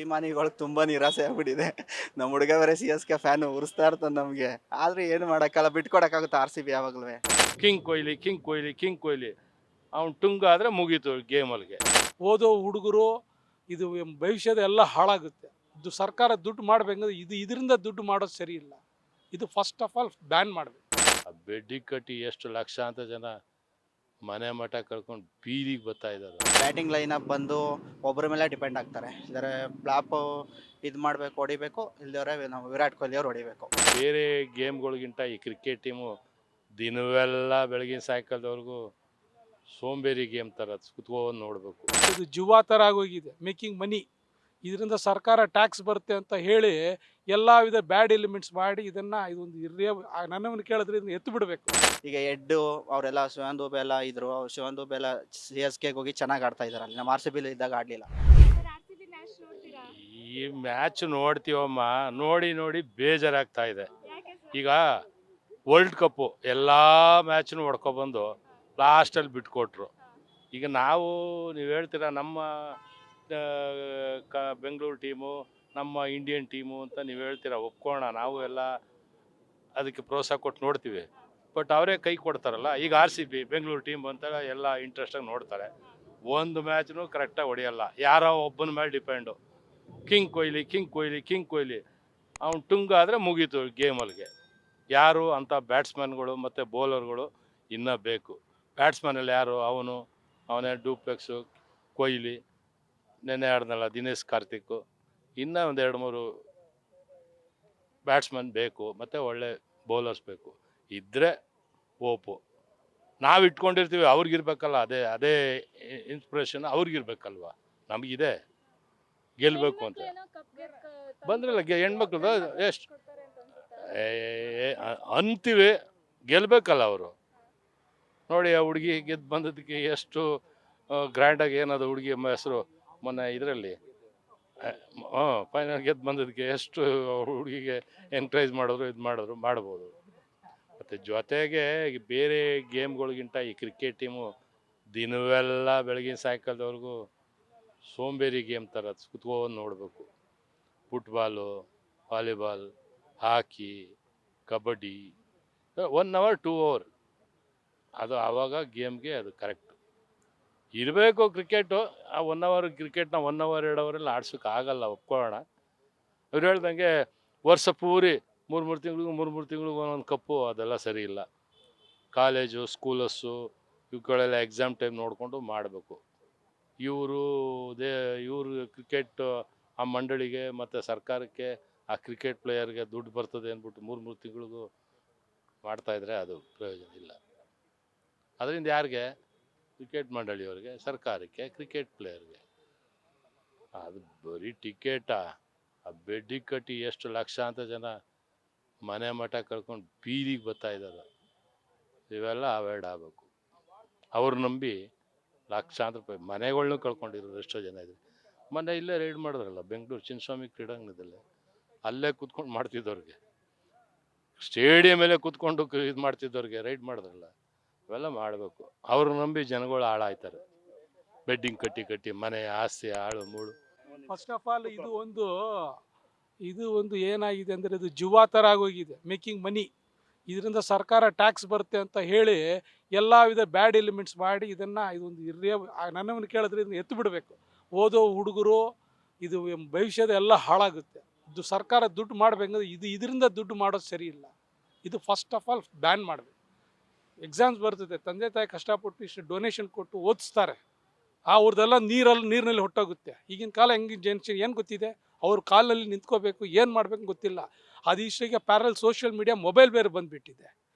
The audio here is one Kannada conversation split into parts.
ಅಭಿಮಾನಿಗಳಿಗೆ ತುಂಬಾ ನಿರಾಸೆ ಆಗ್ಬಿಟ್ಟಿದೆ. ನಮ್ಮ ಹುಡುಗ ಬೇರೆ CSK ಫ್ಯಾನು ಉರಿಸ್ತಾ ಇರ್ತಾನೆ ನಮಗೆ. ಆದ್ರೆ ಏನು ಮಾಡೋಕ್ಕಲ್ಲ, ಬಿಟ್ಕೊಡಕ್ಕಾಗುತ್ತಾ RCB ಯಾವಾಗಲೂ. King Kohli king Kohli king Kohli ಅವ್ನು ಟುಂಗ್ ಆದರೆ ಮುಗೀತು ಗೇಮಲ್ಲಿಗೆ. ಓದೋ ಹುಡುಗರು ಇದು ಭವಿಷ್ಯದ ಎಲ್ಲ ಹಾಳಾಗುತ್ತೆ. ಇದು ಸರ್ಕಾರ ದುಡ್ಡು ಮಾಡಬೇಕಂದ್ರೆ ಇದರಿಂದ ದುಡ್ಡು ಮಾಡೋದು ಸರಿ ಇಲ್ಲ. ಇದು ಫಸ್ಟ್ ಆಫ್ ಆಲ್ ಬ್ಯಾನ್ ಮಾಡಬೇಕು. ಆ ಬೆಡ್ಡಿ ಕಟ್ಟಿ ಎಷ್ಟು ಲಕ್ಷಾಂತರ ಜನ ಮನೆ ಮಠ ಕಳ್ಕೊಂಡು ಬೀದಿಗೆ ಬರ್ತಾ ಇದ್ದಾರೆ. ಬ್ಯಾಟಿಂಗ್ ಲೈನಪ್ ಬಂದು ಒಬ್ಬರ ಮೇಲೆ ಡಿಪೆಂಡ್ ಆಗ್ತಾರೆ. ಇಲ್ಲದ್ರೆ ಫ್ಲಾಪ್ ಇದು ಮಾಡಬೇಕು, ಹೊಡಿಬೇಕು, ಇಲ್ದವ್ರೆ ನಾವು ವಿರಾಟ್ ಕೊಹ್ಲಿ ಅವ್ರು ಹೊಡಿಬೇಕು. ಬೇರೆ ಗೇಮ್ಗಳಿಗಿಂತ ಈ ಕ್ರಿಕೆಟ್ ಟೀಮು ದಿನವೆಲ್ಲ ಬೆಳಗಿನ ಸಾಯಂಕಾಲದವರೆಗೂ ಸೋಂಬೇರಿ ಗೇಮ್ ಥರ ಕುತ್ಕೊಂಡು ನೋಡಬೇಕು. ಇದು ಜುವಾ ಥರ ಆಗೋಗಿದೆ, ಮೇಕಿಂಗ್ ಮನಿ. ಇದರಿಂದ ಸರ್ಕಾರ ಟ್ಯಾಕ್ಸ್ ಬರುತ್ತೆ ಅಂತ ಹೇಳಿ ಎಲ್ಲ ವಿಧ ಬ್ಯಾಡ್ ಎಲಿಮೆಂಟ್ಸ್ ಮಾಡಿ ಇದೊಂದು ನನ್ನನ್ನು ಕೇಳಿದ್ರೆ ಇದನ್ನ ಎತ್ತು ಬಿಡಬೇಕು. ಈಗ ಹೆಡ್ಡು ಅವರೆಲ್ಲ ಶಿವನ್ ದುಬೆ ಎಲ್ಲ ಇದ್ರು. ಅವ್ರು ಶಿವನ್ ದುಬೆ ಎಲ್ಲ CSKಗೆ ಹೋಗಿ ಚೆನ್ನಾಗಿ ಆಡ್ತಾ ಇದಾರೆ. ಅಲ್ಲಿ ನಮ್ಮ RCB ಇದ್ದಾಗ ಆಡಲಿಲ್ಲ. ಈ ಮ್ಯಾಚ್ ನೋಡ್ತೀವಮ್ಮ, ನೋಡಿ ಬೇಜಾರಾಗ್ತಾ ಇದೆ. ಈಗ ವರ್ಲ್ಡ್ ಕಪ್ಪು ಎಲ್ಲ ಮ್ಯಾಚ್ನು ಹೊಡ್ಕೊಬಂದು ಲಾಸ್ಟಲ್ಲಿ ಬಿಟ್ಕೊಟ್ರು. ಈಗ ನೀವು ಹೇಳ್ತೀರಾ ನಮ್ಮ ಬೆಂಗಳೂರು ಟೀಮು, ನಮ್ಮ ಇಂಡಿಯನ್ ಟೀಮು ಅಂತ ನೀವು ಹೇಳ್ತೀರಾ, ಒಪ್ಕೋಣ. ನಾವು ಎಲ್ಲ ಅದಕ್ಕೆ ಪ್ರೋತ್ಸಾಹ ಕೊಟ್ಟು ನೋಡ್ತೀವಿ. ಬಟ್ ಅವರೇ ಕೈ ಕೊಡ್ತಾರಲ್ಲ. ಈಗ RCB ಬೆಂಗಳೂರು ಟೀಮ್ ಅಂತ ಎಲ್ಲ ಇಂಟ್ರೆಸ್ಟಾಗಿ ನೋಡ್ತಾರೆ. ಒಂದು ಮ್ಯಾಚ್ನು ಕರೆಕ್ಟಾಗಿ ಹೊಡೆಯಲ್ಲ, ಯಾರೋ ಒಬ್ಬನ ಮೇಲೆ depend. King Kohli king Kohli king Kohli ಅವ್ನು ಟುಂಗ್ ಆದರೆ ಮುಗೀತು ಗೇಮಲ್ಲಿಗೆ. ಯಾರು ಅಂಥ ಬ್ಯಾಟ್ಸ್ಮನ್ಗಳು ಮತ್ತು ಬೌಲರ್ಗಳು ಇನ್ನೂ ಬೇಕು. ಬ್ಯಾಟ್ಸ್ಮನಲ್ಲಿ ಯಾರು? ಅವನೇ ಡೂಪ್ಲೆಕ್ಸು, ಕೊಹ್ಲಿ, ನೆನ್ನೆ ಆಡ್ನಲ್ಲ ದಿನೇಶ್ ಕಾರ್ತಿಕ್, ಇನ್ನೂ ಒಂದು 2-3 ಬ್ಯಾಟ್ಸ್ಮನ್ ಬೇಕು, ಮತ್ತು ಒಳ್ಳೆ ಬೌಲರ್ಸ್ ಬೇಕು. ಇದ್ದರೆ ಓಪು. ನಾವು ಇಟ್ಕೊಂಡಿರ್ತೀವಿ, ಅವ್ರಿಗಿರ್ಬೇಕಲ್ಲ. ಅದೇ ಇನ್ಸ್ಪಿರೇಷನ್ ಅವ್ರಿಗಿರ್ಬೇಕಲ್ವ. ನಮಗಿದೆ ಗೆಲ್ಲಬೇಕು ಅಂತ. ಬಂದ್ರಲ್ಲ ಹೆಣ್ಮಕ್ಳು ಎಷ್ಟು ಅಂತೀವಿ, ಗೆಲ್ಲಬೇಕಲ್ಲ ಅವರು. ನೋಡಿ ಆ ಹುಡುಗಿ ಗೆದ್ದು ಬಂದದಕ್ಕೆ ಎಷ್ಟು ಗ್ರ್ಯಾಂಡಾಗಿ ಏನದು ಹುಡುಗಿ ಹೆಸರು ಮೊನ್ನೆ ಇದರಲ್ಲಿ ಫೈನಲ್ ಗೆದ್ದು ಬಂದದಕ್ಕೆ ಎಷ್ಟು ಹುಡುಗಿಗೆ ಎನ್ಕರೇಜ್ ಮಾಡಿದ್ರು ಮಾಡ್ಬೋದು. ಮತ್ತು ಜೊತೆಗೆ ಬೇರೆ ಗೇಮ್ಗಳಿಗಿಂತ ಈ ಕ್ರಿಕೆಟ್ ಟೀಮು ದಿನವೆಲ್ಲ ಬೆಳಗಿನ ಸಾಯಂಕಾಲದವರೆಗೂ ಸೋಂಬೇರಿ ಗೇಮ್ ಥರ ಕುತ್ಕೊಂಡು ನೋಡಬೇಕು. ಫುಟ್ಬಾಲು, ವಾಲಿಬಾಲ್, ಹಾಕಿ, ಕಬಡ್ಡಿ 1 hour 2 hour ಅದು ಆವಾಗ ಗೇಮ್ಗೆ ಅದು ಕರೆಕ್ಟ್ ಇರಬೇಕು. ಕ್ರಿಕೆಟು ಆ 1 hour ಕ್ರಿಕೆಟ್ನ 1 hour 2 hour ಆಡ್ಸೋಕೆ ಆಗಲ್ಲ, ಒಪ್ಕೊಳ್ಳೋಣ. ಅವ್ರು ಹೇಳ್ದಂಗೆ ವರ್ಷ ಪೂರಿ 3 ತಿಂಗಳಿಗೂ ಒಂದೊಂದು ಕಪ್ಪು, ಅದೆಲ್ಲ ಸರಿ ಇಲ್ಲ. ಕಾಲೇಜು ಸ್ಕೂಲಸ್ಸು ಇವುಗಳೆಲ್ಲ ಎಕ್ಸಾಮ್ ಟೈಮ್ ನೋಡಿಕೊಂಡು ಮಾಡಬೇಕು. ಇವರು ಕ್ರಿಕೆಟ್ ಆ ಮಂಡಳಿಗೆ ಮತ್ತು ಸರ್ಕಾರಕ್ಕೆ ಆ ಕ್ರಿಕೆಟ್ ಪ್ಲೇಯರ್ಗೆ ದುಡ್ಡು ಬರ್ತದೆ ಅಂದ್ಬಿಟ್ಟು 3 ತಿಂಗಳಿಗೂ ಮಾಡ್ತಾಯಿದ್ರೆ ಅದು ಪ್ರಯೋಜನ ಇಲ್ಲ. ಅದರಿಂದ ಯಾರಿಗೆ? ಕ್ರಿಕೆಟ್ ಮಂಡಳಿಯವ್ರಿಗೆ, ಸರ್ಕಾರಕ್ಕೆ, ಕ್ರಿಕೆಟ್ ಪ್ಲೇಯರ್ಗೆ. ಅದು ಬರೀ ಟಿಕೆಟಾ? ಆ ಬೆಡ್ಡಿ ಕಟ್ಟಿ ಎಷ್ಟು ಲಕ್ಷಾಂತರ ಜನ ಮನೆ ಮಠ ಕಳ್ಕೊಂಡು ಬೀದಿಗೆ ಬರ್ತಾ ಇದ್ದಾರೆ. ಇವೆಲ್ಲ ಅವಾಯ್ಡ್ ಆಗಬೇಕು. ಅವ್ರು ನಂಬಿ ಲಕ್ಷಾಂತರ ರೂಪಾಯಿ ಮನೆಗಳ್ನೂ ಕಳ್ಕೊಂಡಿರೋರು ಎಷ್ಟೋ ಜನ ಇದ್ದಾರೆ. ಮೊನ್ನೆ ಇಲ್ಲೇ ರೈಡ್ ಮಾಡಿದ್ರಲ್ಲ ಬೆಂಗಳೂರು ಚಿನ್ನಸ್ವಾಮಿ ಕ್ರೀಡಾಂಗಣದಲ್ಲೇ. ಅಲ್ಲೇ ಕೂತ್ಕೊಂಡು ಮಾಡ್ತಿದ್ದವ್ರಿಗೆ, ಸ್ಟೇಡಿಯಮಲ್ಲೇ ಕೂತ್ಕೊಂಡು ಇದು ಮಾಡ್ತಿದ್ದವ್ರಿಗೆ ರೈಡ್ ಮಾಡಿದ್ರಲ್ಲ. ಇವೆಲ್ಲ ಮಾಡಬೇಕು. ಅವ್ರು ನಂಬಿ ಜನಗಳು ಹಾಳಾಯ್ತಾರೆ. ಬೆಡ್ಡಿಂಗ್ ಕಟ್ಟಿ ಮನೆ ಆಸ್ತಿ ಹಾಳು ಮೂಳು. ಫಸ್ಟ್ ಆಫ್ ಆಲ್ ಇದು ಒಂದು ಏನಾಗಿದೆ ಅಂದರೆ ಇದು ಜುವಾ ಥರ ಆಗೋಗಿದೆ, ಮೇಕಿಂಗ್ ಮನಿ. ಇದರಿಂದ ಸರ್ಕಾರ ಟ್ಯಾಕ್ಸ್ ಬರುತ್ತೆ ಅಂತ ಹೇಳಿ ಎಲ್ಲ ವಿಧ ಬ್ಯಾಡ್ ಎಲಿಮೆಂಟ್ಸ್ ಮಾಡಿ ನನ್ನನ್ನು ಕೇಳಿದ್ರೆ ಇದನ್ನ ಎತ್ತು ಬಿಡಬೇಕು. ಓದೋ ಹುಡುಗರು ಇದು ಭವಿಷ್ಯದ ಎಲ್ಲ ಹಾಳಾಗುತ್ತೆ. ಇದು ಸರ್ಕಾರ ದುಡ್ಡು ಮಾಡಬೇಕಂದ್ರೆ ಇದರಿಂದ ದುಡ್ಡು ಮಾಡೋದು ಸರಿ ಇಲ್ಲ. ಇದು ಫಸ್ಟ್ ಆಫ್ ಆಲ್ ಬ್ಯಾನ್ ಮಾಡಬೇಕು. ಎಕ್ಸಾಮ್ಸ್ ಬರ್ತದೆ, ತಂದೆ ತಾಯಿ ಕಷ್ಟಪಟ್ಟು ಇಷ್ಟು ಡೊನೇಷನ್ ಕೊಟ್ಟು ಓದಿಸ್ತಾರೆ. ಅವ್ರದ್ದೆಲ್ಲ ನೀರಿನಲ್ಲಿ ಹೊಟ್ಟೋಗುತ್ತೆ. ಈಗಿನ ಕಾಲ ಜೆನ್ಷನ್ ಏನು ಗೊತ್ತಿದೆ? ಅವ್ರ ಕಾಲಲ್ಲಿ ನಿಂತ್ಕೋಬೇಕು, ಏನು ಮಾಡಬೇಕು ಗೊತ್ತಿಲ್ಲ. ಅದು ಇಷ್ಟಿಗೆ ಪ್ಯಾರಲ್ ಸೋಷಿಯಲ್ ಮೀಡಿಯಾ, ಮೊಬೈಲ್ ಬೇರೆ ಬಂದುಬಿಟ್ಟಿದೆ.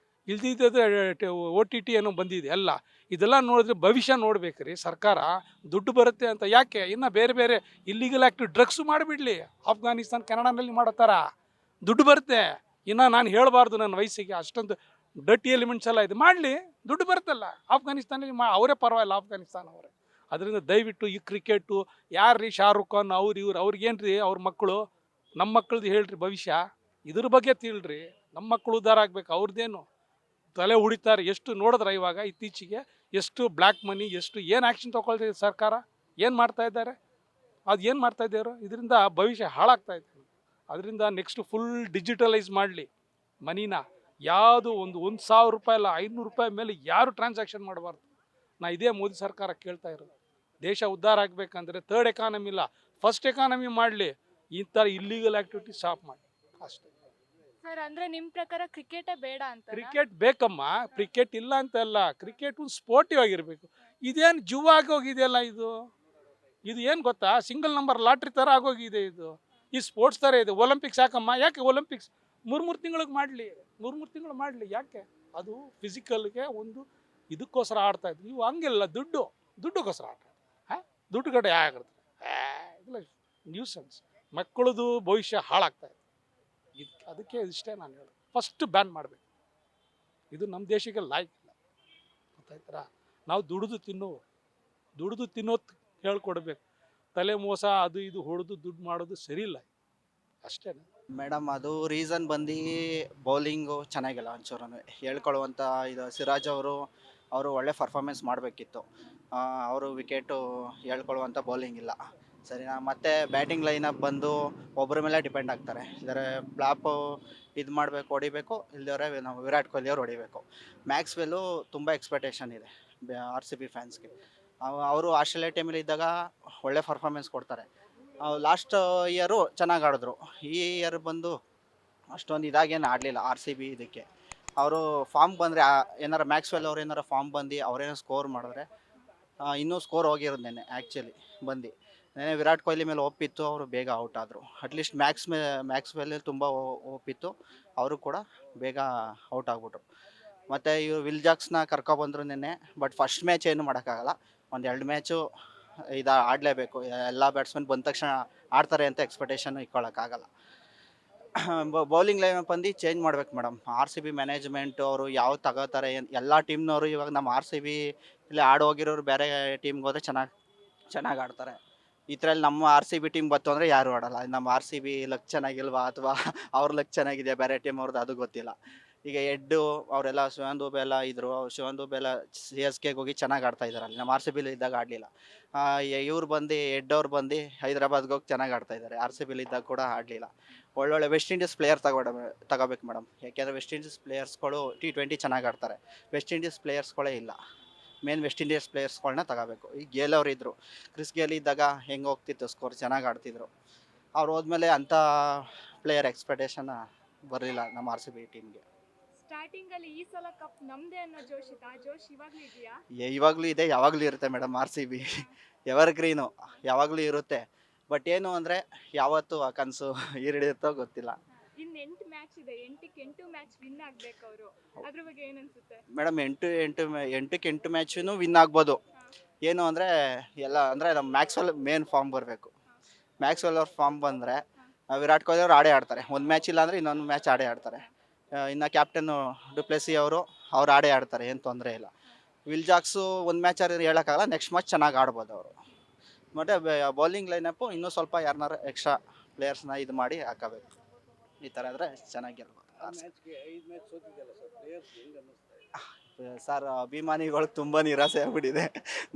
ಇಲ್ದಿದ್ದರೆ OTT ಏನೋ ಬಂದಿದೆ ಎಲ್ಲ. ಇದೆಲ್ಲ ನೋಡಿದ್ರೆ ಭವಿಷ್ಯ ನೋಡ್ಬೇಕ್ರಿ ಸರ್ಕಾರ. ದುಡ್ಡು ಬರುತ್ತೆ ಅಂತ ಯಾಕೆ ಇನ್ನು ಬೇರೆ ಇಲ್ಲಿಗಲ್ ಆ್ಯಕ್ಟಿವ್ ಡ್ರಗ್ಸು ಮಾಡಿಬಿಡಲಿ. ಅಫ್ಘಾನಿಸ್ತಾನ ಕೆನಡಾನಲ್ಲಿ ಮಾಡೋ ಥರ ದುಡ್ಡು ಬರುತ್ತೆ. ಇನ್ನು ನಾನು ಹೇಳಬಾರ್ದು ನನ್ನ ವಯಸ್ಸಿಗೆ, ಅಷ್ಟೊಂದು ಡರ್ಟಿ ಎಲಿಮೆಂಟ್ಸ್ ಎಲ್ಲ ಇದು ಮಾಡಲಿ, ದುಡ್ಡು ಬರುತ್ತಲ್ಲ. ಅಫ್ಘಾನಿಸ್ತಾನಲ್ಲಿ ಅವರೇ ಪರವಾಗಿಲ್ಲ, ಅಫ್ಘಾನಿಸ್ತಾನ ಅವರೇ. ಅದರಿಂದ ದಯವಿಟ್ಟು ಈ ಕ್ರಿಕೆಟು ಯಾರು ಶಾರುಖ್ ಖಾನ್ ಅವ್ರಿಗೇನು ರೀ, ಅವ್ರ ಮಕ್ಕಳು, ನಮ್ಮ ಮಕ್ಕಳದ್ದು ಹೇಳ್ರಿ ಭವಿಷ್ಯ. ಇದ್ರ ಬಗ್ಗೆ ತಿಳ್ರಿ. ನಮ್ಮ ಮಕ್ಕಳು ಉದ್ಧಾರ ಆಗ್ಬೇಕು. ಅವ್ರದ್ದೇನು ತಲೆ ಹುಡಿತಾರೆ. ಎಷ್ಟು ನೋಡಿದ್ರೆ ಇವಾಗ ಇತ್ತೀಚೆಗೆ ಎಷ್ಟು ಬ್ಲ್ಯಾಕ್ ಮನಿ, ಏನು ಆ್ಯಕ್ಷನ್ ತೊಗೊಳ್ತಿದೆ ಸರ್ಕಾರ, ಏನು ಮಾಡ್ತಾ ಇದ್ದಾರೆ? ಅದು ಏನು ಮಾಡ್ತಾ ಇದ್ದಾರೆ, ಇದರಿಂದ ಭವಿಷ್ಯ ಹಾಳಾಗ್ತಾ ಇದೆ. ಅದರಿಂದ ನೆಕ್ಸ್ಟ್ ಫುಲ್ ಡಿಜಿಟಲೈಸ್ ಮಾಡಲಿ ಮನಿನ. ಯಾವುದು ಒಂದು 1,000 ರೂಪಾಯಿ ಅಲ್ಲ, 500 ರೂಪಾಯಿ ಮೇಲೆ ಯಾರು ಟ್ರಾನ್ಸಾಕ್ಷನ್ ಮಾಡಬಾರ್ದು. ನಾ ಇದೇ ಮೋದಿ ಸರ್ಕಾರ ಕೇಳ್ತಾ ಇರೋದು. ದೇಶ ಉದ್ಧಾರ ಆಗಬೇಕಂದ್ರೆ ಥರ್ಡ್ ಎಕಾನಮಿ ಇಲ್ಲ, ಫಸ್ಟ್ ಎಕಾನಮಿ ಮಾಡಲಿ. ಈ ಥರ ಇಲ್ಲಿಗಲ್ ಆ್ಯಕ್ಟಿವಿಟಿ ಸ್ಟಾಪ್ ಮಾಡಿ ಅಷ್ಟೇ. ಸರ್, ಅಂದ್ರೆ ನಿಮ್ಮ ಪ್ರಕಾರ ಕ್ರಿಕೆಟೇ ಬೇಡ ಅಂತ? ಕ್ರಿಕೆಟ್ ಬೇಕಮ್ಮ, ಕ್ರಿಕೆಟ್ ಇಲ್ಲ ಅಂತಲ್ಲ, ಕ್ರಿಕೆಟ್ ಒಂದು ಸ್ಪೋರ್ಟಿವ್ ಆಗಿರಬೇಕು. ಇದೇನು ಜುವ ಆಗೋಗಿದೆಯಲ್ಲ, ಇದು ಏನು ಗೊತ್ತಾ, ಸಿಂಗಲ್ ನಂಬರ್ ಲಾಟ್ರಿ ಥರ ಆಗೋಗಿದೆ ಇದು. ಈ ಸ್ಪೋರ್ಟ್ಸ್ ಥರ ಇದೆ. ಒಲಿಂಪಿಕ್ಸ್ ಯಾಕಮ್ಮ, ಯಾಕೆ ಒಲಿಂಪಿಕ್ಸ್ 3 ತಿಂಗಳಿಗೆ ಮಾಡಲಿ, 3 ತಿಂಗಳು ಮಾಡಲಿ, ಯಾಕೆ? ಅದು ಫಿಸಿಕಲ್ಗೆ ಒಂದು ಇದಕ್ಕೋಸ್ಕರ ಆಡ್ತಾ ಇದ್ರು. ಇವು ಹಂಗಿಲ್ಲ, ದುಡ್ಡುಗೋಸ್ಕರ ಆಡ್ತಾರೆ. ದುಡ್ಡು ಕಡೆ ಆಗಿರುತ್ತೆ. ಇಲ್ಲ, ನ್ಯೂಸೆನ್ಸ್. ಮಕ್ಕಳದು ಭವಿಷ್ಯ ಹಾಳಾಗ್ತಾ ಇದೆ. ಅದಕ್ಕೆ ಇಷ್ಟೇ ನಾನು ಹೇಳೋದು, ಫಸ್ಟ್ ಬ್ಯಾನ್ ಮಾಡಬೇಕು. ಇದು ನಮ್ಮ ದೇಶಕ್ಕೆ ಲಾಯ್ಕಿಲ್ಲ, ಗೊತ್ತಾಯ್ತಾರ? ನಾವು ದುಡಿದು ತಿನ್ನೋದು ಹೇಳ್ಕೊಡ್ಬೇಕು. ತಲೆ ಮೋಸ ಅದು ಇದು ಹೊಡೆದು ದುಡ್ಡು ಮಾಡೋದು ಸರಿ ಇಲ್ಲ, ಅಷ್ಟೇ. ಮೇಡಮ್ ಅದು ರೀಸನ್ ಬಂದು ಬೌಲಿಂಗು ಚೆನ್ನಾಗಿಲ್ಲ ಒಂಚೂರು ಹೇಳ್ಕೊಳ್ಳುವಂಥ. ಇದು ಸಿರಾಜ್ ಅವರು ಒಳ್ಳೆ ಪರ್ಫಾರ್ಮೆನ್ಸ್ ಮಾಡಬೇಕಿತ್ತು. ಅವರು ವಿಕೆಟು ಹೇಳ್ಕೊಳ್ಳುವಂಥ ಬೌಲಿಂಗ್ ಇಲ್ಲ, ಸರಿನಾ? ಮತ್ತು ಬ್ಯಾಟಿಂಗ್ ಲೈನಪ್ ಬಂದು ಒಬ್ಬರ ಮೇಲೆ ಡಿಪೆಂಡ್ ಆಗ್ತಾರೆ. ಇದ್ದಾರೆ ಫ್ಲಾಪು ಇದು ಮಾಡಬೇಕು, ಹೊಡಿಬೇಕು, ಇಲ್ದವರೆ ನಾವು ವಿರಾಟ್ ಕೊಹ್ಲಿ ಅವ್ರು ಹೊಡಿಬೇಕು. ಮ್ಯಾಕ್ಸ್ವೆಲ್ಲು ತುಂಬ ಎಕ್ಸ್ಪೆಕ್ಟೇಷನ್ ಇದೆ RCB ಫ್ಯಾನ್ಸ್ಗೆ. ಅವರು ಆಸ್ಟ್ರೇಲಿಯಾ ಟೀಮಲ್ಲಿ ಇದ್ದಾಗ ಒಳ್ಳೆ ಪರ್ಫಾರ್ಮೆನ್ಸ್ ಕೊಡ್ತಾರೆ. ಲಾಸ್ಟ್ ಇಯರು ಚೆನ್ನಾಗಿ ಆಡಿದ್ರು. ಈ ಇಯರ್ ಬಂದು ಅಷ್ಟೊಂದು ಇದಾಗೇನು ಆಡಲಿಲ್ಲ RCB. ಇದಕ್ಕೆ ಅವರು ಫಾರ್ಮ್ ಬಂದರೆ, ಏನಾರು ಮ್ಯಾಕ್ಸ್ವೆಲ್ ಅವ್ರು ಏನಾರು ಫಾರ್ಮ್ ಬಂದು ಅವರೇನೋ ಸ್ಕೋರ್ ಮಾಡಿದ್ರೆ ಇನ್ನೂ ಸ್ಕೋರ್ ಹೋಗಿರೋದು ನೆನ್ನೆ ಆ್ಯಕ್ಚುಲಿ ಬಂದು. ನೆನ್ನೆ ವಿರಾಟ್ ಕೊಹ್ಲಿ ಮೇಲೆ ಒಪ್ಪಿತ್ತು, ಅವರು ಬೇಗ ಔಟ್ ಆದರು. ಅಟ್ಲೀಸ್ಟ್ ಮ್ಯಾಕ್ಸ್ವೆಲ್ ತುಂಬ ಒಪ್ಪಿತ್ತು, ಅವರು ಕೂಡ ಬೇಗ ಔಟ್ ಆಗಿಬಿಟ್ರು. ಮತ್ತು ಇವರು ವಿಲ್ ಜಾಕ್ಸ್ನ ಕರ್ಕೊಬಂದರು ನೆನ್ನೆ. ಬಟ್ ಫಸ್ಟ್ ಮ್ಯಾಚ್ ಏನು ಮಾಡೋಕ್ಕಾಗಲ್ಲ, 1-2 ಮ್ಯಾಚು ಆಡಲೇಬೇಕು. ಎಲ್ಲ ಬ್ಯಾಟ್ಸ್ಮನ್ ಬಂದ ತಕ್ಷಣ ಆಡ್ತಾರೆ ಅಂತ ಎಕ್ಸ್ಪೆಕ್ಟೇಷನ್ ಇಟ್ಕೊಳ್ಳೋಕ್ಕಾಗಲ್ಲ. ಬೌಲಿಂಗ್ ಲೈನಪ್ ಬಂದು ಚೇಂಜ್ ಮಾಡ್ಬೇಕು ಮೇಡಮ್. RCB ಮ್ಯಾನೇಜ್ಮೆಂಟು ಅವರು ಯಾವ ತಗೋತಾರೆ, ಎಲ್ಲ ಟೀಮ್ನವರು ಇವಾಗ ನಮ್ಮ RCB ಇಲ್ಲಿ ಹೋಗಿರೋರು ಬೇರೆ ಟೀಮ್ಗೆ ಹೋದರೆ ಚೆನ್ನಾಗಿ ಆಡ್ತಾರೆ. ಈ ಥರ ನಮ್ಮ RCB ಟೀಮ್ ಬಂತು ಅಂದರೆ ಯಾರು ಆಡೋಲ್ಲ. ನಮ್ಮ RCB ಲಕ್ ಚೆನ್ನಾಗಿಲ್ವಾ ಅಥವಾ ಅವ್ರ ಲಕ್ ಚೆನ್ನಾಗಿದೆಯಾ ಬೇರೆ ಟೀಮ್ ಅವ್ರದ್ದು, ಅದು ಗೊತ್ತಿಲ್ಲ. ಈಗ ಹೆಡ್ಡು ಅವರೆಲ್ಲ ಶಿವನ್ ದುಬೆ ಎಲ್ಲ ಇದ್ದರು. ಶಿವನ್ ದುಬೆ ಎಲ್ಲ CSKಗೆ ಹೋಗಿ ಚೆನ್ನಾಗಿ ಆಡ್ತಾ ಇದ್ದಾರೆ. ಅಲ್ಲಿ ನಮ್ಮ RCBಲಿ ಇದ್ದಾಗ ಆಡಲಿಲ್ಲ. ಇವ್ರು ಬಂದು ಹೆಡ್ಡವ್ರು ಬಂದು ಹೈದ್ರಾಬಾದ್ಗೆ ಹೋಗಿ ಚೆನ್ನಾಗಿ ಆಡ್ತಾ ಇದ್ದಾರೆ. RCBಲಿ ಇದ್ದಾಗ ಕೂಡ ಆಡಲಿಲ್ಲ. ಒಳ್ಳೊಳ್ಳೆ ವೆಸ್ಟ್ ಇಂಡೀಸ್ ಪ್ಲೇಯರ್ ತಗೋಬೇಕು ಮೇಡಮ್. ಯಾಕೆಂದರೆ ವೆಸ್ಟ್ ಇಂಡೀಸ್ ಪ್ಲೇಯರ್ಸ್ಗಳು T20 ಚೆನ್ನಾಗಿ ಆಡ್ತಾರೆ. ವೆಸ್ಟ್ ಇಂಡೀಸ್ ಪ್ಲೇಯರ್ಸ್ಗಳೇ ಇಲ್ಲ. ಮೇನ್ ವೆಸ್ಟ್ ಇಂಡೀಸ್ ಪ್ಲೇಯರ್ಸ್ಗಳನ್ನ ತಗೋಬೇಕು. ಈಗ ಗೇಲ್ ಅವರು ಇದ್ದರು, ಕ್ರಿಸ್ ಗೇಲ್ ಇದ್ದಾಗ ಹೆಂಗೆ ಹೋಗ್ತಿತ್ತು, ಸ್ಕೋರ್ ಚೆನ್ನಾಗಿ ಆಡ್ತಿದ್ರು. ಅವ್ರು ಹೋದ್ಮೇಲೆ ಅಂಥ ಪ್ಲೇಯರ್ ಎಕ್ಸ್ಪೆಕ್ಟೇಷನ್ ಬರಲಿಲ್ಲ ನಮ್ಮ RCB ಟೀಮ್ಗೆ. ಸ್ಟಾರ್ಟಿಂಗ್ ಅಲ್ಲಿ ಈ ಸಲ ಕಪ್ ನಮ್ದೇ ಅನ್ನೋ ಜೋಶ್ ಇತ್ತು, ಆ ಜೋಶ್ ಇವಾಗ್ಲೂ ಇದೆಯಾ? ಇವಾಗಲೂ ಇದೆ, ಯಾವಾಗಲೂ ಇರುತ್ತೆ ಮೇಡಮ್. RCB ಎವರ್ ಗ್ರೀನು, ಯಾವಾಗಲೂ ಇರುತ್ತೆ. ಬಟ್ ಏನು ಅಂದರೆ ಯಾವತ್ತು ಆ ಕನಸು ಈಡೇರುತ್ತೋ ಗೊತ್ತಿಲ್ಲ. ಇನ್ನು 8 ಮ್ಯಾಚ್ ಇದೆ, 8ಕ್ಕೆ 8 ಮ್ಯಾಚ್ ವಿನ್ ಆಗ್ಬೇಕು ಅವರು. ಅದ್ರ ಬಗ್ಗೆ ಏನನ್ಸುತ್ತೆ ಮೇಡಮ್? 8ಕ್ಕೆ 8 ಮ್ಯಾಚೂ ವಿನ್ ಆಗ್ಬೋದು. ಏನು ಅಂದರೆ ಎಲ್ಲ ಅಂದರೆ ನಮ್ಮ ಮ್ಯಾಕ್ಸ್ವೆಲ್ ಮೇನ್ ಫಾರ್ಮ್ ಬರಬೇಕು. ಮ್ಯಾಕ್ಸ್ವೆಲ್ ಅವ್ರ ಫಾರ್ಮ್ ಬಂದರೆ ವಿರಾಟ್ ಕೊಹ್ಲಿ ಅವ್ರು ಆಡೇ ಆಡ್ತಾರೆ. ಒಂದು ಮ್ಯಾಚ್ ಇಲ್ಲ ಅಂದರೆ ಇನ್ನೊಂದು ಮ್ಯಾಚ್ ಆಡೇ ಆಡ್ತಾರೆ. ಇನ್ನು ಕ್ಯಾಪ್ಟನ್ನು ಡುಪ್ಲೆಸಿ ಅವರು ಆಡೇ ಆಡ್ತಾರೆ, ಏನು ತೊಂದರೆ ಇಲ್ಲ. ವಿಲ್ ಜಾಕ್ಸು ಒಂದು ಮ್ಯಾಚ್ ಹೇಳೋಕ್ಕಾಗಲ್ಲ, ನೆಕ್ಸ್ಟ್ ಮ್ಯಾಚ್ ಚೆನ್ನಾಗಿ ಆಡ್ಬೋದು ಅವರು. ಮತ್ತು ಬೌಲಿಂಗ್ ಲೈನಪ್ಪು ಇನ್ನೂ ಸ್ವಲ್ಪ ಯಾರನ್ನಾರು ಎಕ್ಸ್ಟ್ರಾ ಪ್ಲೇಯರ್ಸ್ನ ಇದು ಮಾಡಿ ಹಾಕಬೇಕು. ಈ ಥರ ಆದರೆ ಚೆನ್ನಾಗಿರ್ಬೋದು. ಸರ್, ಅಭಿಮಾನಿಗಳು ತುಂಬ ನಿರಾಸೆ ಆಗ್ಬಿಟ್ಟಿದೆ.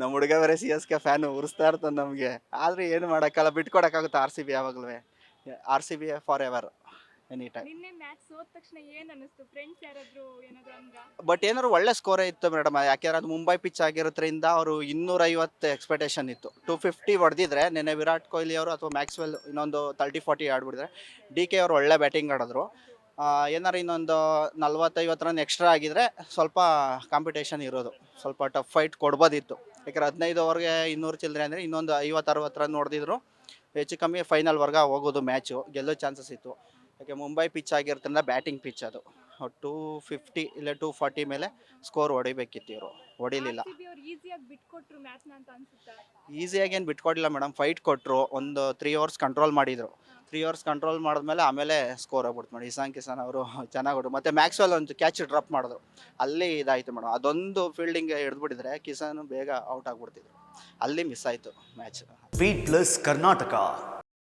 ನಮ್ಮ ಹುಡುಗ ಬೇರೆ CSK ಫ್ಯಾನು, ಉರಿಸ್ತಾ ಇರ್ತಾನೆ ನಮಗೆ. ಆದರೆ ಏನು ಮಾಡೋಕ್ಕಲ್ಲ, ಬಿಟ್ಕೊಡೋಕ್ಕಾಗುತ್ತೆ. RCB ಯಾವಾಗಲೂ RCB for ever, any time. ನಿನ್ನೆ ಮ್ಯಾಚ್ ಸೋತ ತಕ್ಷಣ ಏನ್ ಅನ್ನಿಸ್ತು? ಫ್ರೆಂಡ್ಸ್ ಯಾರಾದ್ರೂ ಏನಾದ್ರು ಅಂದ್ರ? ಬಟ್ ಏನಾದ್ರು ಒಳ್ಳೆ ಸ್ಕೋರೇ ಇತ್ತು ಮೇಡಮ್. ಯಾಕೆಂದ್ರೆ ಅದು ಮುಂಬೈ ಪಿಚ್ ಆಗಿರೋದ್ರಿಂದ ಅವರು 250 ಎಕ್ಸ್ಪೆಕ್ಟೇಷನ್ ಇತ್ತು. 250 ಹೊಡೆದಿದ್ರೆ ನೆನ್ನೆ ವಿರಾಟ್ ಕೊಹ್ಲಿ ಅವರು ಅಥವಾ ಮ್ಯಾಕ್ಸ್ವೆಲ್ ಇನ್ನೊಂದು 30-40 ಆಡ್ಬಿಡಿದ್ರೆ, DK ಅವರು ಒಳ್ಳೆ ಬ್ಯಾಟಿಂಗ್ ಆಡಿದ್ರು. ಏನಾರು ಇನ್ನೊಂದು 40-50 ರನ್ ಎಕ್ಸ್ಟ್ರಾ ಆಗಿದ್ರೆ ಸ್ವಲ್ಪ ಕಾಂಪಿಟೇಷನ್ ಇರೋದು, ಸ್ವಲ್ಪ ಟಫ್ ಫೈಟ್ ಕೊಡ್ಬೋದಿತ್ತು. ಯಾಕಂದ್ರೆ 15 ಓವರ್ಗೆ 200 ಚಿಲ್ಲರೆ ಅಂದರೆ ಇನ್ನೊಂದು 50-60 ರನ್ ಹೊಡೆದಿದ್ರು ಹೆಚ್ಚು ಕಮ್ಮಿ ಫೈನಲ್ವರೆಗೆ ಹೋಗೋದು ಮ್ಯಾಚು, ಗೆಲ್ಲೋ ಚಾನ್ಸಸ್ ಇತ್ತು. ಯಾಕೆ ಮುಂಬೈ ಪಿಚ್ ಆಗಿರೋದ್ರಿಂದ ಬ್ಯಾಟಿಂಗ್ ಪಿಚ್ ಅದು. 250 ಇಲ್ಲ 240 ಮೇಲೆ ಸ್ಕೋರ್ ಹೊಡಿಬೇಕಿತ್ತು, ಇವರು ಹೊಡಿಲಿಲ್ಲ. ಈಸಿಯಾಗಿ ಬಿಟ್ಕೊಟ್ರು ಮ್ಯಾಚ್ನ ಅಂತ ಅನ್ಸುತ್ತಾ? ಈಸಿಯಾಗಿ ಏನು ಬಿಟ್ಕೊಡಿಲ್ಲ ಮೇಡಮ್, ಫೈಟ್ ಕೊಟ್ಟರು. ಒಂದು 3 ಅವರ್ಸ್ ಕಂಟ್ರೋಲ್ ಮಾಡಿದರು. 3 ಅವರ್ಸ್ ಕಂಟ್ರೋಲ್ ಮಾಡಿದ್ಮೇಲೆ ಆಮೇಲೆ ಸ್ಕೋರ್ ಆಗ್ಬಿಡ್ತು ಮೇಡಮ್. ಇಸಾನ್ ಕಿಸಾನ್ ಅವರು ಚೆನ್ನಾಗಿ ಹೊಡ್ರು. ಮತ್ತು ಮ್ಯಾಕ್ಸ್ವೆಲ್ ಒಂದು ಕ್ಯಾಚ್ ಡ್ರಾಪ್ ಮಾಡಿದ್ರು, ಅಲ್ಲಿ ಇದಾಯಿತು ಮೇಡಮ್. ಅದೊಂದು ಫೀಲ್ಡಿಂಗ್ ಹಿಡಿದ್ಬಿಟ್ಟಿದ್ರೆ ಕಿಸಾನ್ ಬೇಗ ಔಟ್ ಆಗಿಬಿಡ್ತಿದ್ರು, ಅಲ್ಲಿ ಮಿಸ್ ಆಯಿತು ಮ್ಯಾಚ್. Beet plus Karnataka.